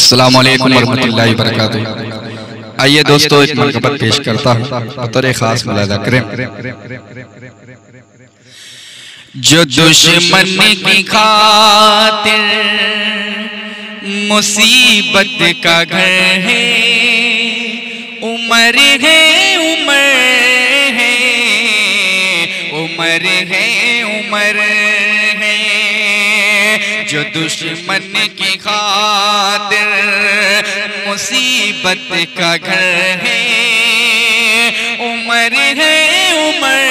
अस्सलामु अलैकुम वरहमतुल्लाहि वबरकातुहू। आइए दोस्तों, एक मनक़बत पेश करता हूँ, बतौर खास मुलाहिज़ा करें। जो दुश्मन की खातिर मुसीबत का घर है, उमर है उमर है, उमर है उमर है। जो दुश्मन की खातिर मुसीबत का घर है, उमर है उमर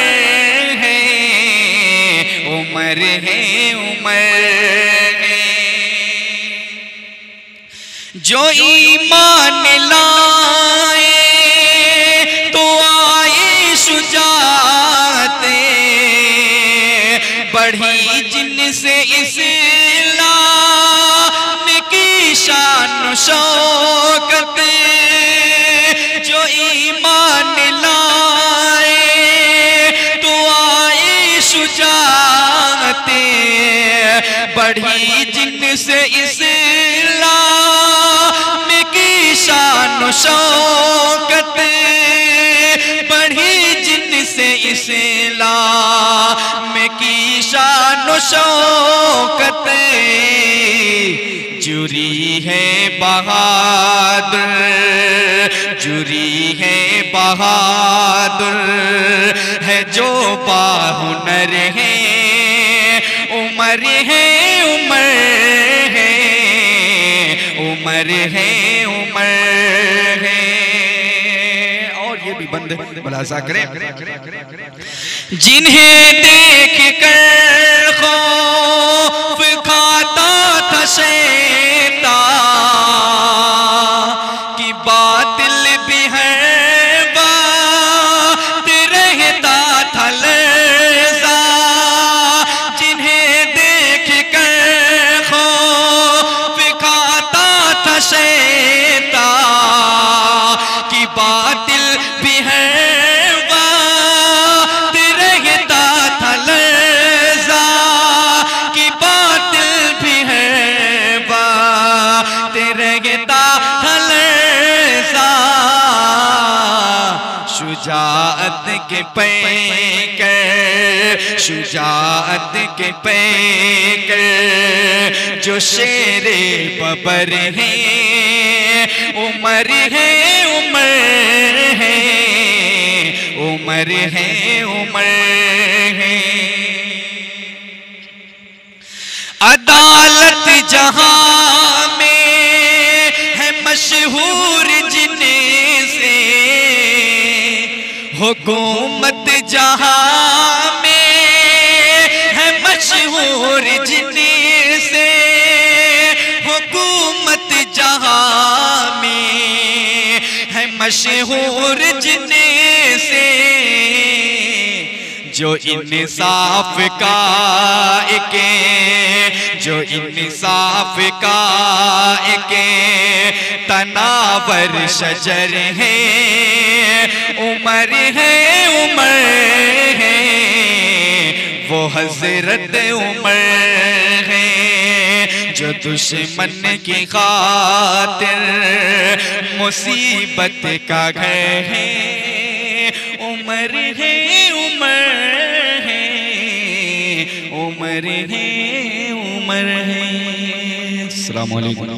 है, उमर है उमर है। जो ईमान लाए तो आए शुजाते, बढ़ी जिनसे इस्लाम की शान शौकत। जो ईमान लाए तो आए शुजाते, बढ़ी जिनसे इस्लाम की शान शौकत, बढ़ी जिनसे इस्लाम की शान शौकत। जुरी है बहादुर, जुरी है बहादुर है जो बाहुनर है, उमर है उमर है, उमर है उमर है। और ये भी बंद मुलाहिज़ा करें। जिन्हें देख कर खौफ खाता था शैतान, कि बातिल भी है बात रहता था लर्ज़ा। जिन्हें देख कर खौफ खाता था शैतान, कि बातिल भी है बात रहता था लर्ज़ा, कि बातिल भी है बात रहता था लर्ज़ा। शुजाअत के पैकर, शुजाअत के पैकर जो शेरे बबर है, उमर है उमर है, उमर है उमर है। अदालत जहां में है मशहूर जिनसे, हुकूमत जहां में है मशहूर जिनसे, हुकूमत जहां में है मशहूर जिनसे। जो इंसाफ का एके, जो इंसाफ का एके तनावर शजर है, उमर है उमर है, वो हजरत उमर है। जो दुश्मन की खातिर मुसीबत का घर है, उमर है उमर है, उमर है उमर है। अस्सलामु अलैकुम।